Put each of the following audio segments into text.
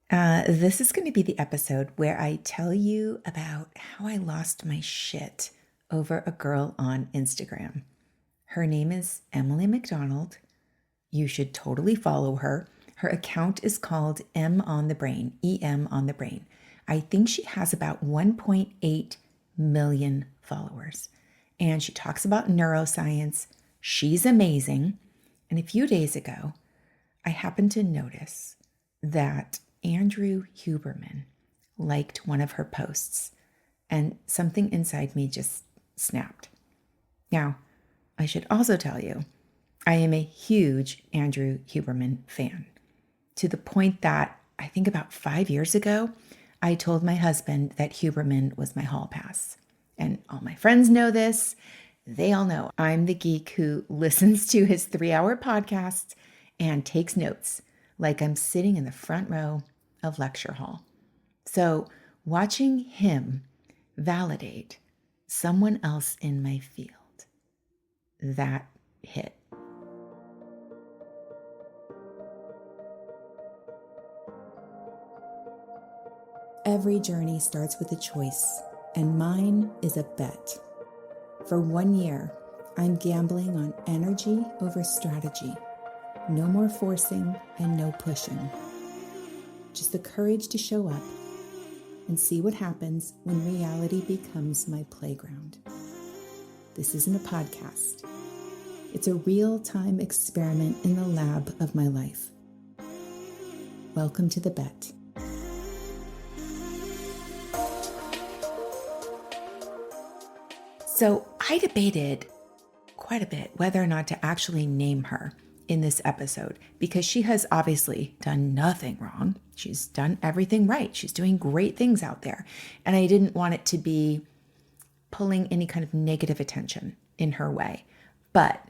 This is going to be the episode where I tell you about how I lost my shit over a girl on Instagram. Her name is Emily McDonald. You should totally follow her. Her account is called M on the Brain, EM on the Brain. I think she has about 1.8 million followers. And she talks about neuroscience. She's amazing. And a few days ago, I happened to notice that Andrew Huberman liked one of her posts, and something inside me just snapped. Now, I should also tell you, I am a huge Andrew Huberman fan, to the point that I think about 5 years ago, I told my husband that Huberman was my hall pass. And all my friends know this. They all know I'm the geek who listens to his 3-hour podcasts and takes notes like I'm sitting in the front row of lecture hall. So watching him validate someone else in my field, that hit. Every journey starts with a choice, and mine is a bet. For 1 year, I'm gambling on energy over strategy. No more forcing and no pushing. Just the courage to show up and see what happens when reality becomes my playground. This isn't a podcast. It's a real-time experiment in the lab of my life. Welcome to the bet. So I debated quite a bit whether or not to actually name her in this episode, because she has obviously done nothing wrong. She's done everything right. She's doing great things out there. And I didn't want it to be pulling any kind of negative attention in her way. But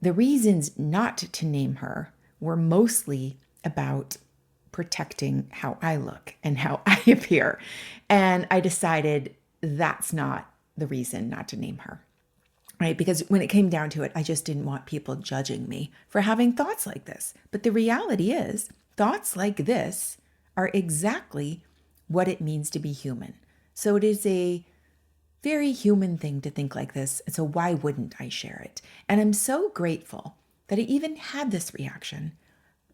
the reasons not to name her were mostly about protecting how I look and how I appear. And I decided that's not the reason not to name her. Right? Because when it came down to it, I just didn't want people judging me for having thoughts like this. But the reality is, thoughts like this are exactly what it means to be human. So it is a very human thing to think like this. So why wouldn't I share it? And I'm so grateful that I even had this reaction,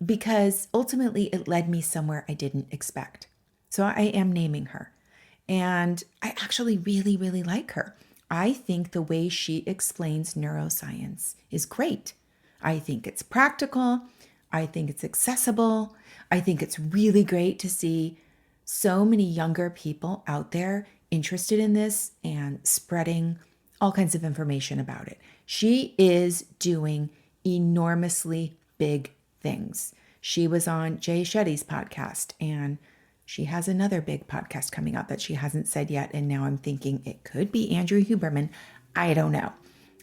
because ultimately it led me somewhere I didn't expect. So I am naming her. And I actually really, really like her. I think the way she explains neuroscience is great. I think it's practical. I think it's accessible. I think it's really great to see so many younger people out there interested in this and spreading all kinds of information about it. She is doing enormously big things. She was on Jay Shetty's podcast, and she has another big podcast coming out that she hasn't said yet. And now I'm thinking it could be Andrew Huberman. I don't know.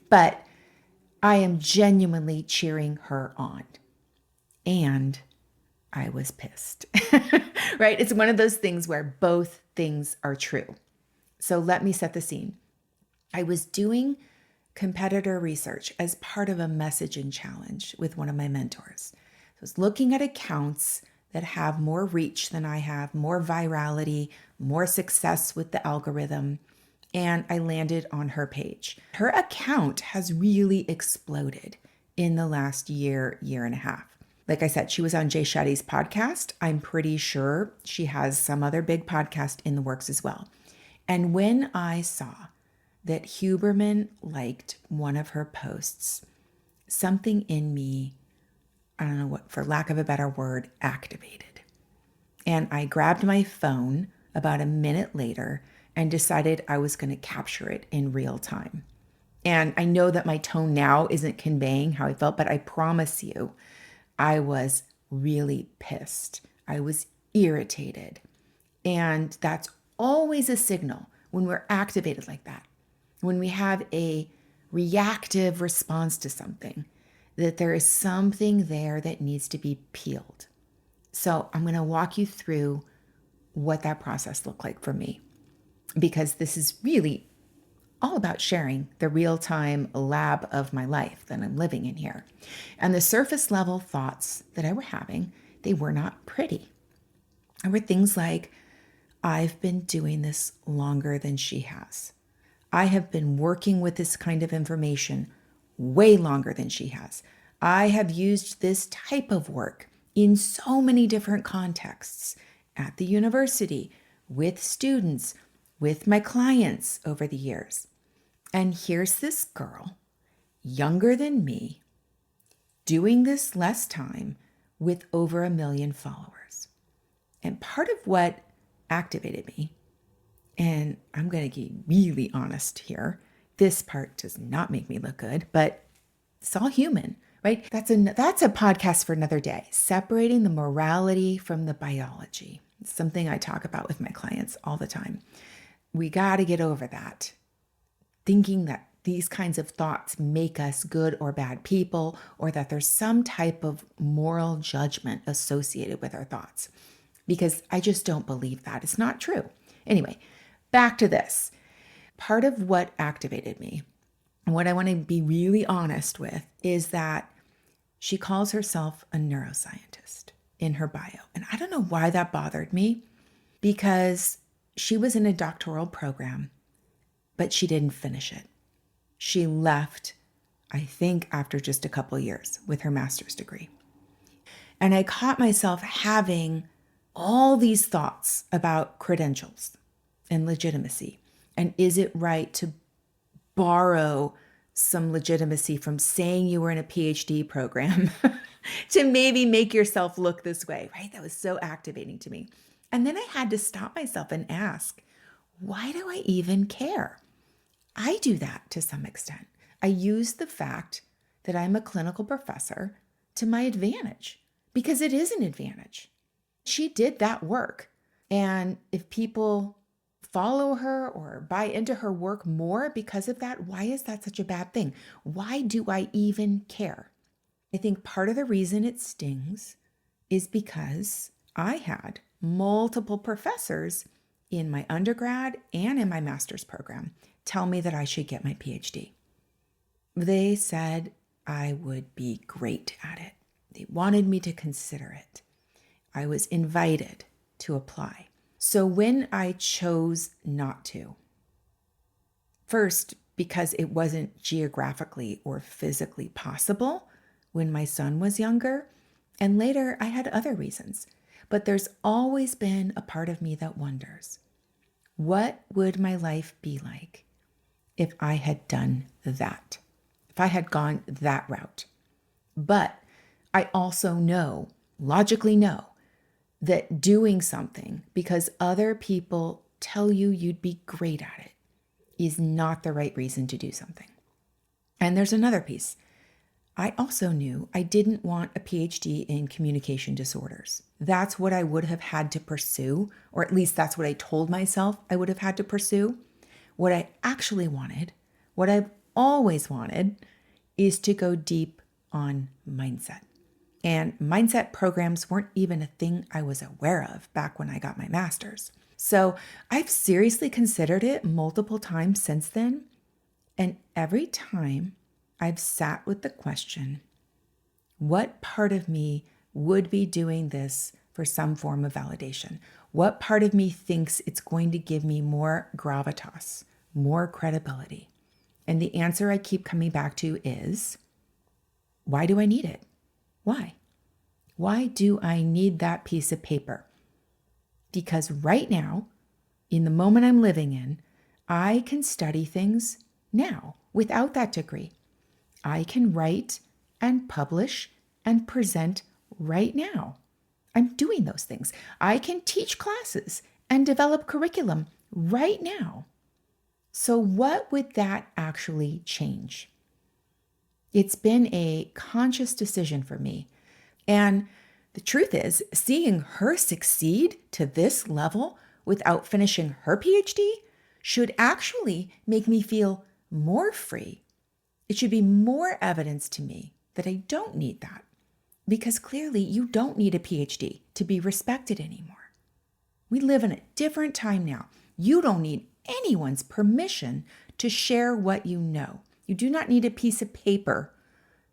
But I am genuinely cheering her on. And I was pissed, right? It's one of those things where both things are true. So let me set the scene. I was doing competitor research as part of a messaging challenge with one of my mentors. I was looking at accounts that have more reach than I have, more virality, more success with the algorithm. And I landed on her page. Her account has really exploded in the last year, year and a half. Like I said, she was on Jay Shetty's podcast. I'm pretty sure she has some other big podcast in the works as well. And when I saw that Huberman liked one of her posts, something in me, I don't know what, for lack of a better word, activated. And I grabbed my phone about a minute later and decided I was going to capture it in real time. And I know that my tone now isn't conveying how I felt, but I promise you, I was really pissed. I was irritated. And that's always a signal when we're activated like that, when we have a reactive response to something, that there is something there that needs to be peeled. So I'm going to walk you through what that process looked like for me, because this is really all about sharing the real-time lab of my life that I'm living in here. And the surface level thoughts that I were having, they were not pretty. There were things like, I've been doing this longer than she has. I have been working with this kind of information way longer than she has. I have used this type of work in so many different contexts at the university, with students, with my clients over the years. And here's this girl, younger than me, doing this less time with over 1 million followers. And part of what activated me, and I'm going to get really honest here, this part does not make me look good, but it's all human, right? That's a podcast for another day, separating the morality from the biology. It's something I talk about with my clients all the time. We got to get over that, thinking that these kinds of thoughts make us good or bad people, or that there's some type of moral judgment associated with our thoughts, because I just don't believe that. It's not true. Anyway, back to this. Part of what activated me, and what I want to be really honest with, is that she calls herself a neuroscientist in her bio. And I don't know why that bothered me, because she was in a doctoral program, but she didn't finish it. She left, I think, after just a couple of years with her master's degree. And I caught myself having all these thoughts about credentials and legitimacy. And is it right to borrow some legitimacy from saying you were in a PhD program to maybe make yourself look this way, right? That was so activating to me. And then I had to stop myself and ask, why do I even care? I do that to some extent. I use the fact that I'm a clinical professor to my advantage, because it is an advantage. She did that work. And if people follow her or buy into her work more because of that, why is that such a bad thing? Why do I even care? I think part of the reason it stings is because I had multiple professors in my undergrad and in my master's program tell me that I should get my PhD. They said I would be great at it. They wanted me to consider it. I was invited to apply. So when I chose not to, first, because it wasn't geographically or physically possible when my son was younger, and later I had other reasons, but there's always been a part of me that wonders, what would my life be like if I had done that, if I had gone that route? But I also logically know, that doing something because other people tell you you'd be great at it is not the right reason to do something. And there's another piece. I also knew I didn't want a PhD in communication disorders. That's what I would have had to pursue, or at least that's what I told myself I would have had to pursue. What I actually wanted, what I've always wanted, is to go deep on mindset. And mindset programs weren't even a thing I was aware of back when I got my master's. So I've seriously considered it multiple times since then. And every time I've sat with the question, what part of me would be doing this for some form of validation? What part of me thinks it's going to give me more gravitas, more credibility? And the answer I keep coming back to is, why do I need it? Why? Why do I need that piece of paper? Because right now, in the moment I'm living in, I can study things now without that degree. I can write and publish and present right now. I'm doing those things. I can teach classes and develop curriculum right now. So what would that actually change? It's been a conscious decision for me. And the truth is, seeing her succeed to this level without finishing her PhD should actually make me feel more free. It should be more evidence to me that I don't need that, because clearly you don't need a PhD to be respected anymore. We live in a different time now. You don't need anyone's permission to share what you know. You do not need a piece of paper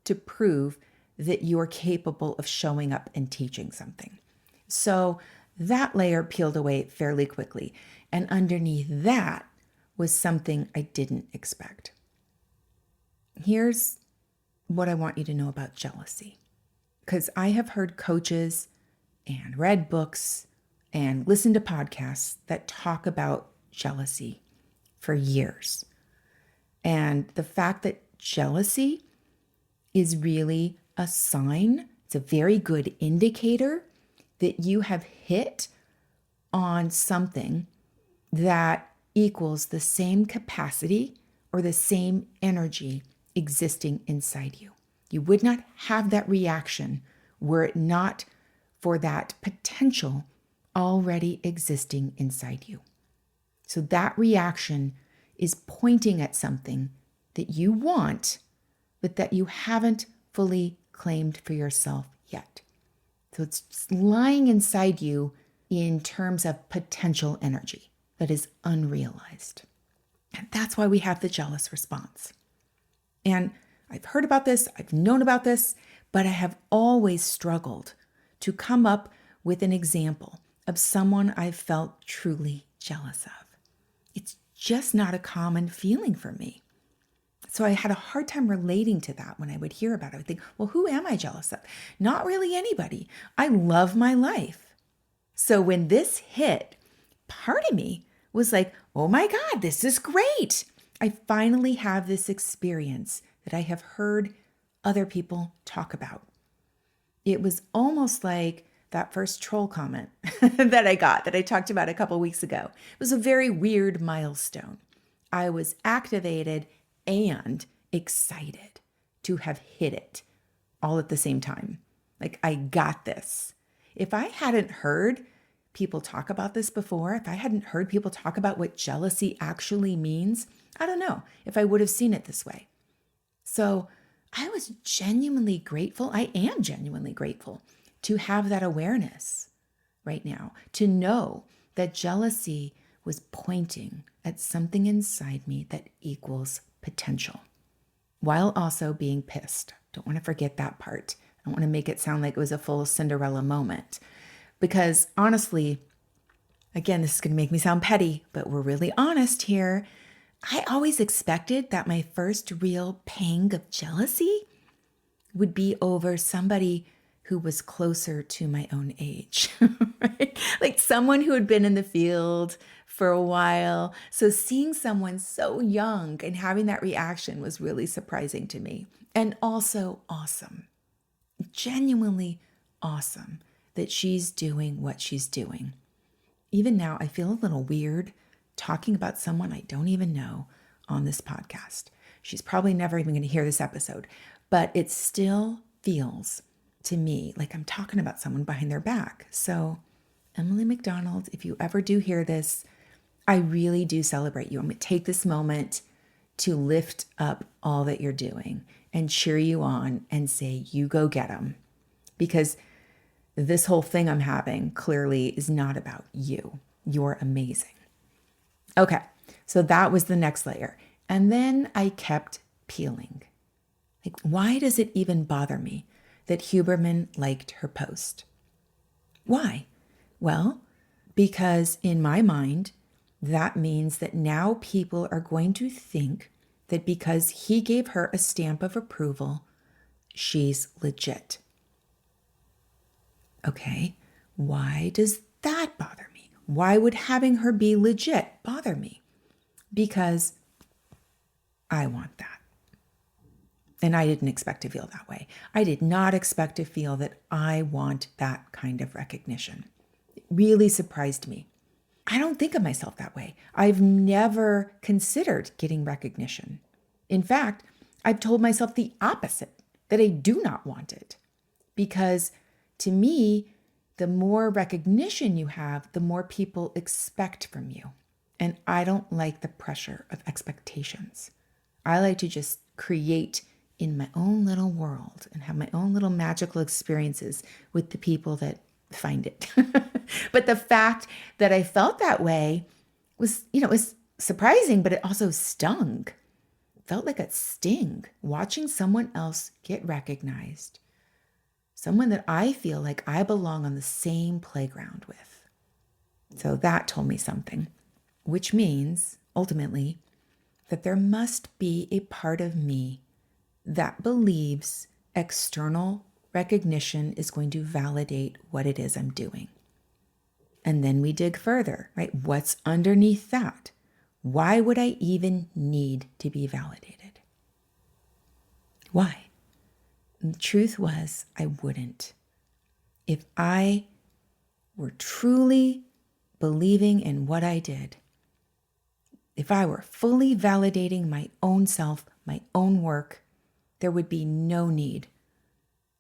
to prove that you're capable of showing up and teaching something. So That layer peeled away fairly quickly. And underneath that was something I didn't expect. Here's what I want you to know about jealousy. Because I have heard coaches and read books and listened to podcasts that talk about jealousy for years. And the fact that jealousy is really a sign, it's a very good indicator that you have hit on something that equals the same capacity or the same energy existing inside you. You would not have that reaction were it not for that potential already existing inside you. So that reaction is pointing at something that you want, but that you haven't fully claimed for yourself yet. So it's lying inside you in terms of potential energy that is unrealized. And that's why we have the jealous response. And I've heard about this, I've known about this, but I have always struggled to come up with an example of someone I felt truly jealous of. It's just not a common feeling for me. So I had a hard time relating to that when I would hear about it. I would think, well, who am I jealous of? Not really anybody. I love my life. So when this hit, part of me was like, oh my God, this is great. I finally have this experience that I have heard other people talk about. It was almost like that first troll comment that I got, that I talked about a couple weeks ago. It was a very weird milestone. I was activated and excited to have hit it all at the same time. Like, I got this. If I hadn't heard people talk about this before, if I hadn't heard people talk about what jealousy actually means, I don't know if I would have seen it this way. So I was genuinely grateful. I am genuinely grateful to have that awareness right now, to know that jealousy was pointing at something inside me that equals potential, while also being pissed. Don't want to forget that part. I don't want to make it sound like it was a full Cinderella moment, because honestly, again, this is going to make me sound petty, but we're really honest here. I always expected that my first real pang of jealousy would be over somebody who was closer to my own age, right? Like someone who had been in the field for a while. So seeing someone so young and having that reaction was really surprising to me, and also awesome, genuinely awesome that she's doing what she's doing. Even now, I feel a little weird talking about someone I don't even know on this podcast. She's probably never even going to hear this episode, but it still feels to me like I'm talking about someone behind their back. So, Emily McDonald, if you ever do hear this, I really do celebrate you. I'm going to take this moment to lift up all that you're doing and cheer you on and say, you go get them. Because this whole thing I'm having clearly is not about you. You're amazing. Okay, so that was the next layer. And then I kept peeling. Like, why does it even bother me that Huberman liked her post? Why? Well, because in my mind, that means that now people are going to think that because he gave her a stamp of approval, she's legit. Okay, why does that bother me? Why would having her be legit bother me? Because I want that. And I didn't expect to feel that way. I did not expect to feel that I want that kind of recognition. It really surprised me. I don't think of myself that way. I've never considered getting recognition. In fact, I've told myself the opposite, that I do not want it. Because to me, the more recognition you have, the more people expect from you. And I don't like the pressure of expectations. I like to just create in my own little world and have my own little magical experiences with the people that find it. But the fact that I felt that way was, it was surprising, but it also stung. It felt like a sting watching someone else get recognized. Someone that I feel like I belong on the same playground with. So that told me something, which means ultimately that there must be a part of me that believes external recognition is going to validate what it is I'm doing. And then we dig further, right? What's underneath that? Why would I even need to be validated? Why? And the truth was, I wouldn't. If I were truly believing in what I did, if I were fully validating my own self, my own work, there would be no need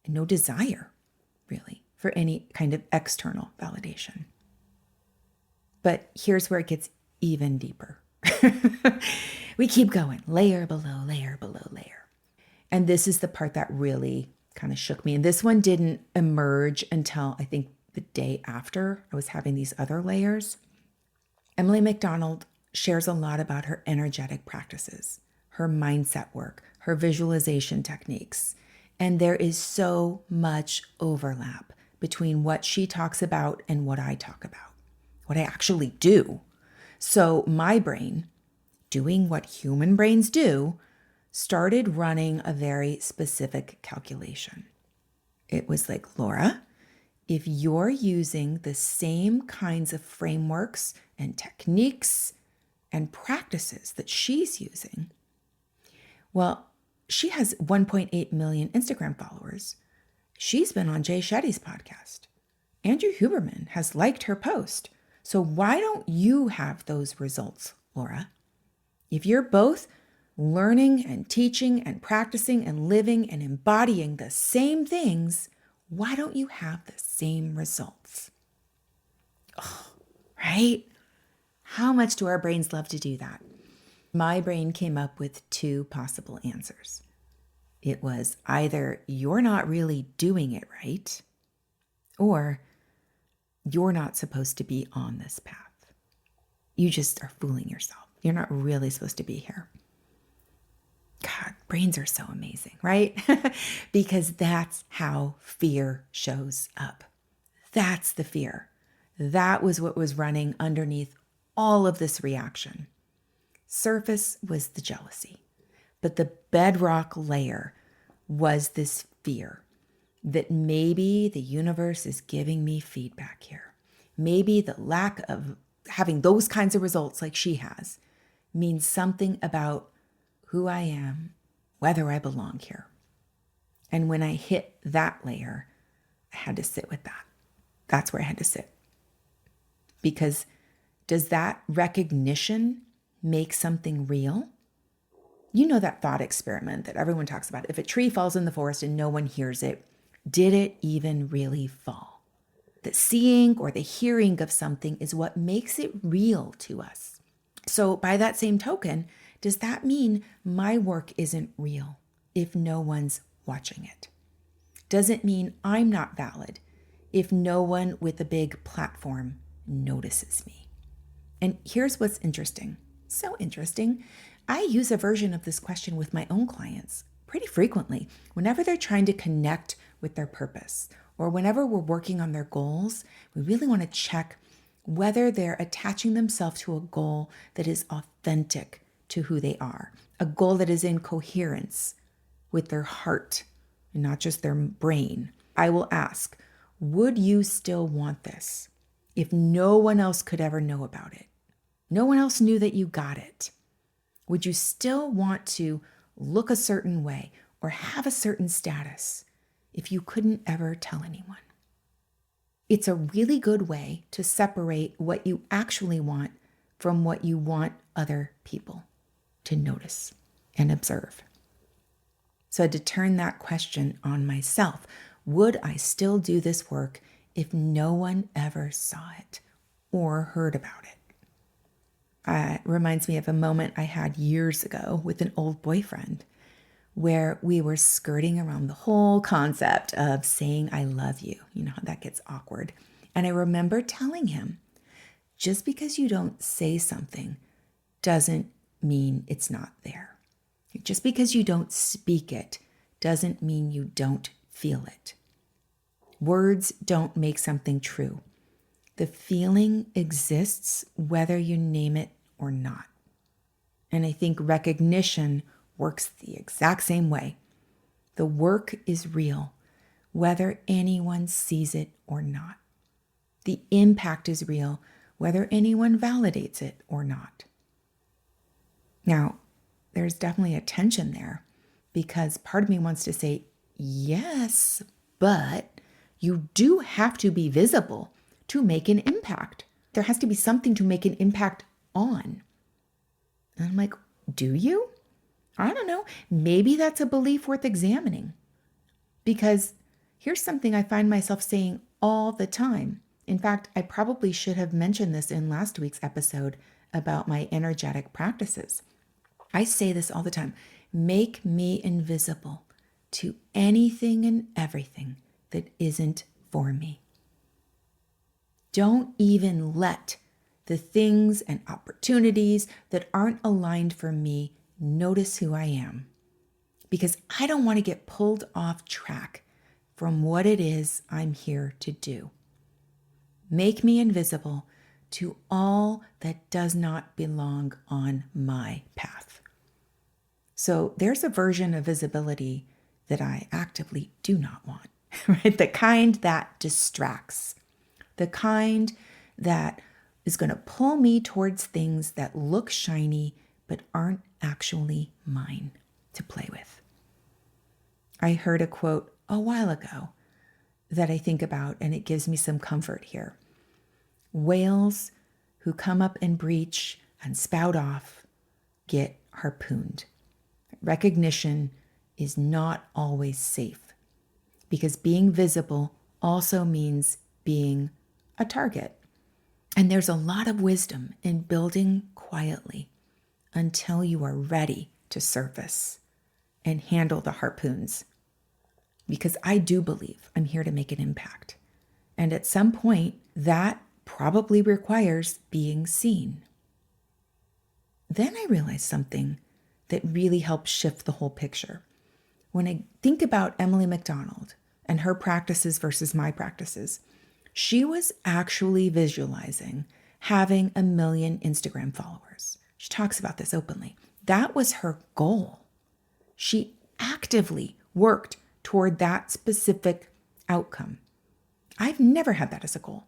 and no desire, really, for any kind of external validation. But here's where it gets even deeper. We keep going, layer below layer below layer. And this is the part that really kind of shook me. And this one didn't emerge until I think the day after I was having these other layers. Emily McDonald shares a lot about her energetic practices, her mindset work, her visualization techniques. And there is so much overlap between what she talks about and what I talk about, what I actually do. So my brain, doing what human brains do, started running a very specific calculation. It was like, Laura, if you're using the same kinds of frameworks and techniques and practices that she's using, well, she has 1.8 million Instagram followers. She's been on Jay Shetty's podcast. Andrew Huberman has liked her post. So why don't you have those results, Laura? If you're both learning and teaching and practicing and living and embodying the same things, why don't you have the same results? Oh, right? How much do our brains love to do that? My brain came up with two possible answers. It was either you're not really doing it right, or you're not supposed to be on this path. You just are fooling yourself. You're not really supposed to be here. God, brains are so amazing, right? Because that's how fear shows up. That's the fear. That was what was running underneath all of this reaction. Surface was the jealousy, but the bedrock layer was this fear that maybe the universe is giving me feedback here. Maybe the lack of having those kinds of results like she has means something about who I am, whether I belong here. And when I hit that layer, I had to sit with that. That's where I had to sit. Because does that recognition make something real? You know that thought experiment that everyone talks about. If a tree falls in the forest and no one hears it, did it even really fall? That seeing or the hearing of something is what makes it real to us. So by that same token, does that mean my work isn't real if no one's watching it? Does it mean I'm not valid if no one with a big platform notices me? And here's what's interesting. So interesting. I use a version of this question with my own clients pretty frequently. Whenever they're trying to connect with their purpose, or whenever we're working on their goals, we really want to check whether they're attaching themselves to a goal that is authentic to who they are, a goal that is in coherence with their heart and not just their brain. I will ask, would you still want this if no one else could ever know about it? No one else knew that you got it. Would you still want to look a certain way or have a certain status if you couldn't ever tell anyone? It's a really good way to separate what you actually want from what you want other people to notice and observe. So I had to turn that question on myself. Would I still do this work if no one ever saw it or heard about it? It reminds me of a moment I had years ago with an old boyfriend where we were skirting around the whole concept of saying I love you. You know how that gets awkward. And I remember telling him, just because you don't say something doesn't mean it's not there. Just because you don't speak it doesn't mean you don't feel it. Words don't make something true. The feeling exists whether you name it or not. And I think recognition works the exact same way. The work is real, whether anyone sees it or not. The impact is real, whether anyone validates it or not. Now, there's definitely a tension there because part of me wants to say, yes, but you do have to be visible to make an impact. There has to be something to make an impact on. And I'm like, do you? I don't know. Maybe that's a belief worth examining. Because here's something I find myself saying all the time. In fact, I probably should have mentioned this in last week's episode about my energetic practices. I say this all the time. Make me invisible to anything and everything that isn't for me. Don't even let the things and opportunities that aren't aligned for me notice who I am. Because I don't want to get pulled off track from what it is I'm here to do. Make me invisible to all that does not belong on my path. So there's a version of visibility that I actively do not want, right? The kind that distracts, the kind that is going to pull me towards things that look shiny but aren't actually mine to play with. I heard a quote a while ago that I think about, and it gives me some comfort here. Whales who come up and breach and spout off get harpooned. Recognition is not always safe because being visible also means being a target. And there's a lot of wisdom in building quietly until you are ready to surface and handle the harpoons. Because I do believe I'm here to make an impact. And at some point, that probably requires being seen. Then I realized something that really helped shift the whole picture. When I think about Emily McDonald and her practices versus my practices, she was actually visualizing having 1 million Instagram followers. She talks about this openly. That was her goal. She actively worked toward that specific outcome. I've never had that as a goal.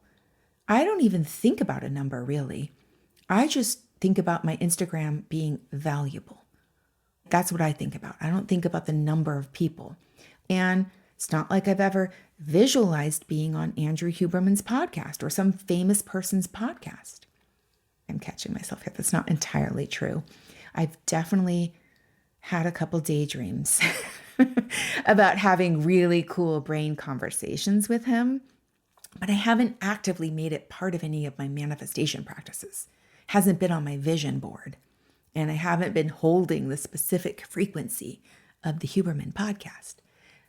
I don't even think about a number really. I just think about my Instagram being valuable. That's what I think about. I don't think about the number of people. And it's not like I've ever visualized being on Andrew Huberman's podcast or some famous person's podcast. I'm catching myself here. That's not entirely true. I've definitely had a couple daydreams about having really cool brain conversations with him, but I haven't actively made it part of any of my manifestation practices. It hasn't been on my vision board, and I haven't been holding the specific frequency of the Huberman podcast.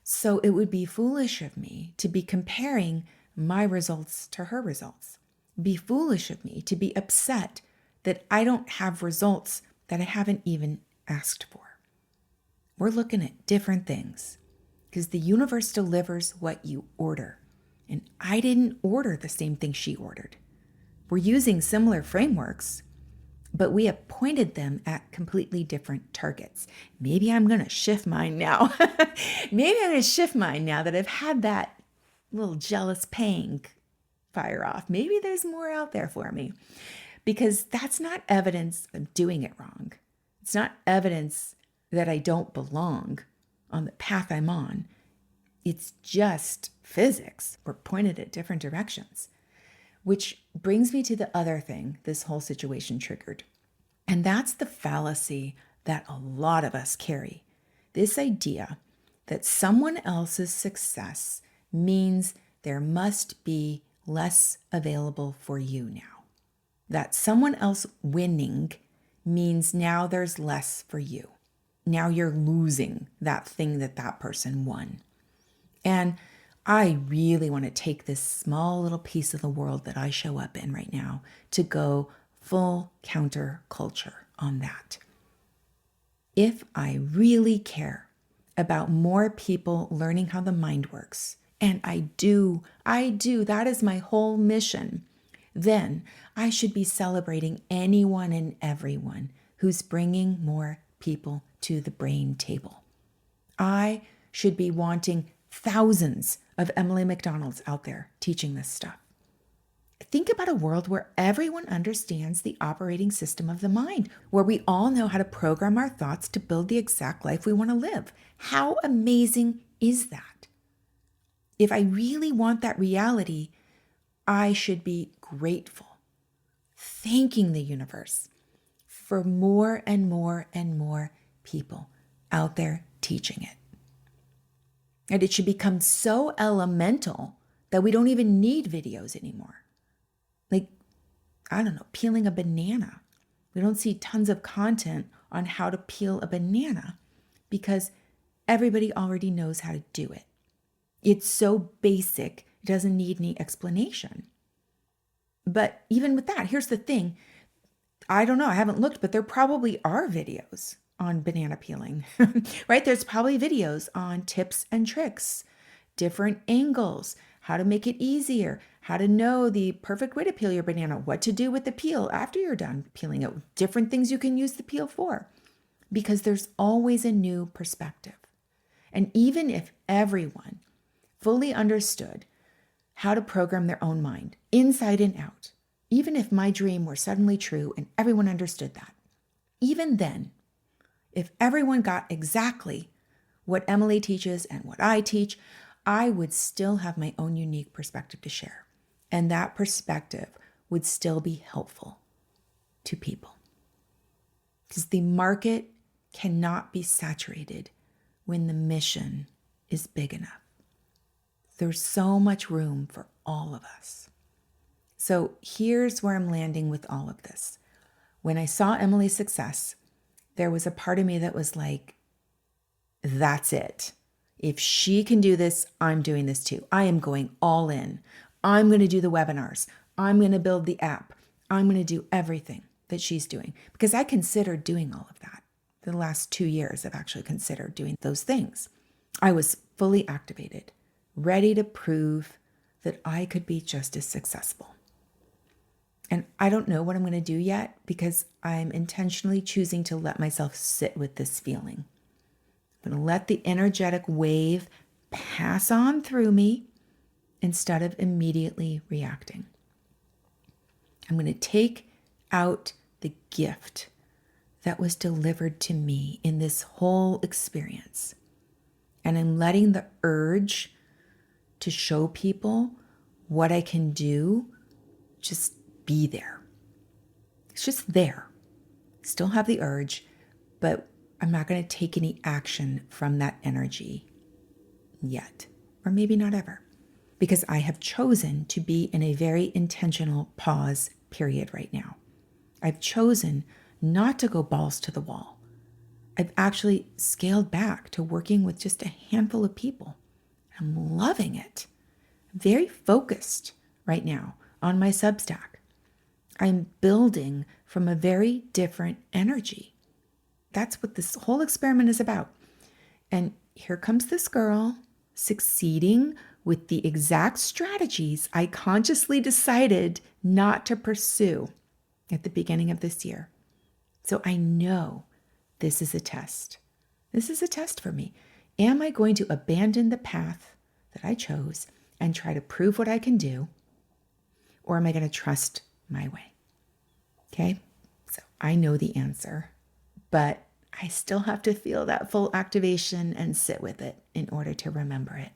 So it would be foolish of me to be comparing my results to her results. Be foolish of me to be upset that I don't have results that I haven't even asked for. We're looking at different things because the universe delivers what you order. And I didn't order the same thing she ordered. We're using similar frameworks, but we have pointed them at completely different targets. Maybe I'm going to shift mine now. Maybe I'm going to shift mine now that I've had that little jealous pang fire off. Maybe there's more out there for me because that's not evidence of doing it wrong. It's not evidence that I don't belong on the path I'm on. It's just physics. We're pointed at different directions, which brings me to the other thing this whole situation triggered. And that's the fallacy that a lot of us carry. This idea that someone else's success means there must be less available for you now. That someone else winning means now there's less for you. Now you're losing that thing that that person won. And I really want to take this small little piece of the world that I show up in right now to go full counterculture on that. If I really care about more people learning how the mind works, and I do, that is my whole mission, then I should be celebrating anyone and everyone who's bringing more people to the brain table. I should be wanting thousands of Emily McDonalds out there teaching this stuff. Think about a world where everyone understands the operating system of the mind, where we all know how to program our thoughts to build the exact life we want to live. How amazing is that? If I really want that reality, I should be grateful, thanking the universe for more and more and more people out there teaching it. And it should become so elemental that we don't even need videos anymore. Like, I don't know, peeling a banana. We don't see tons of content on how to peel a banana because everybody already knows how to do it. It's so basic, it doesn't need any explanation. But even with that, here's the thing. I don't know, I haven't looked, but there probably are videos on banana peeling, right? There's probably videos on tips and tricks, different angles, how to make it easier, how to know the perfect way to peel your banana, what to do with the peel after you're done peeling it, different things you can use the peel for, because there's always a new perspective. And even if everyone fully understood how to program their own mind inside and out, even if my dream were suddenly true and everyone understood that, even then, if everyone got exactly what Emily teaches and what I teach, I would still have my own unique perspective to share. And that perspective would still be helpful to people. Because the market cannot be saturated when the mission is big enough. There's so much room for all of us. So here's where I'm landing with all of this. When I saw Emily's success, there was a part of me that was like, that's it. If she can do this, I'm doing this too. I am going all in. I'm going to do the webinars. I'm going to build the app. I'm going to do everything that she's doing because I considered doing all of that. For the last 2 years, I've actually considered doing those things. I was fully activated, ready to prove that I could be just as successful. And I don't know what I'm going to do yet because I'm intentionally choosing to let myself sit with this feeling. I'm going to let the energetic wave pass on through me instead of immediately reacting. I'm going to take out the gift that was delivered to me in this whole experience. And I'm letting the urge to show people what I can do just be there. It's just there. Still have the urge, but I'm not going to take any action from that energy yet, or maybe not ever, because I have chosen to be in a very intentional pause period right now. I've chosen not to go balls to the wall. I've actually scaled back to working with just a handful of people. I'm loving it. I'm very focused right now on my Substack. I'm building from a very different energy. That's what this whole experiment is about. And here comes this girl succeeding with the exact strategies I consciously decided not to pursue at the beginning of this year. So I know this is a test. This is a test for me. Am I going to abandon the path that I chose and try to prove what I can do? Or am I going to trust my way? Okay, so I know the answer, but I still have to feel that full activation and sit with it in order to remember it.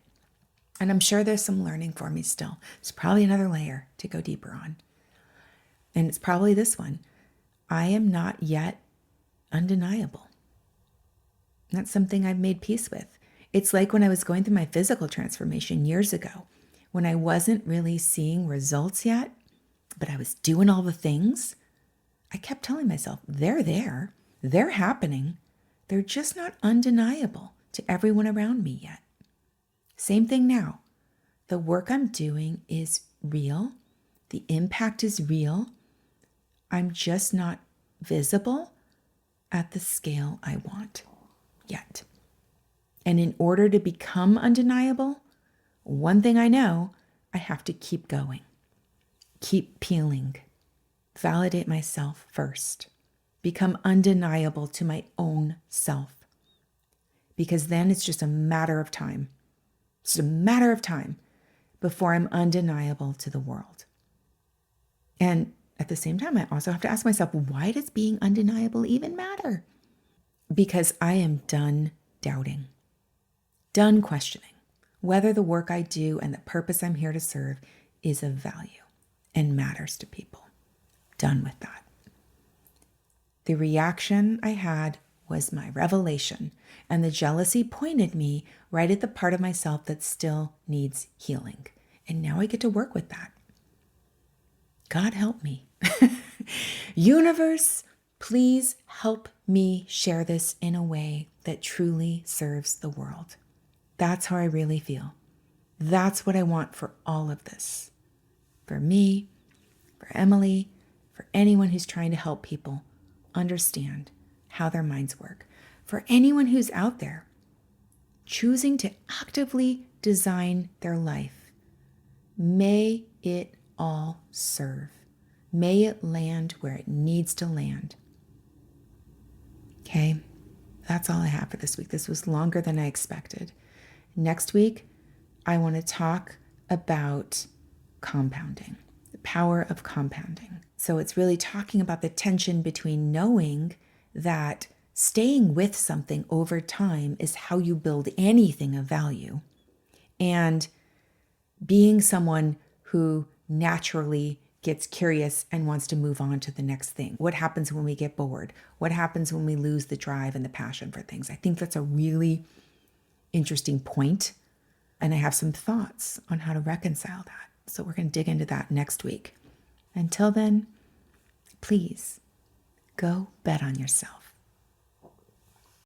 And I'm sure there's some learning for me still. There's probably another layer to go deeper on. And it's probably this one. I am not yet undeniable. That's something I've made peace with. It's like when I was going through my physical transformation years ago, when I wasn't really seeing results yet, but I was doing all the things. I kept telling myself, they're there, they're happening. They're just not undeniable to everyone around me yet. Same thing now. The work I'm doing is real. The impact is real. I'm just not visible at the scale I want yet. And in order to become undeniable, one thing I know, I have to keep going. keep peeling, validate myself first, become undeniable to my own self. Because then it's just a matter of time. It's a matter of time before I'm undeniable to the world. And at the same time, I also have to ask myself, why does being undeniable even matter? Because I am done doubting, done questioning whether the work I do and the purpose I'm here to serve is of value and matters to people. Done with that. The reaction I had was my revelation, and the jealousy pointed me right at the part of myself that still needs healing. And now I get to work with that. God help me. Universe, please help me share this in a way that truly serves the world. That's how I really feel. That's what I want for all of this. For me, for Emily, for anyone who's trying to help people understand how their minds work. For anyone who's out there choosing to actively design their life, may it all serve. May it land where it needs to land. Okay, that's all I have for this week. This was longer than I expected. Next week, I want to talk about compounding, the power of compounding. So it's really talking about the tension between knowing that staying with something over time is how you build anything of value, and being someone who naturally gets curious and wants to move on to the next thing. What happens when we get bored? What happens when we lose the drive and the passion for things? I think that's a really interesting point, and I have some thoughts on how to reconcile that. So we're going to dig into that next week. Until then, please go bet on yourself.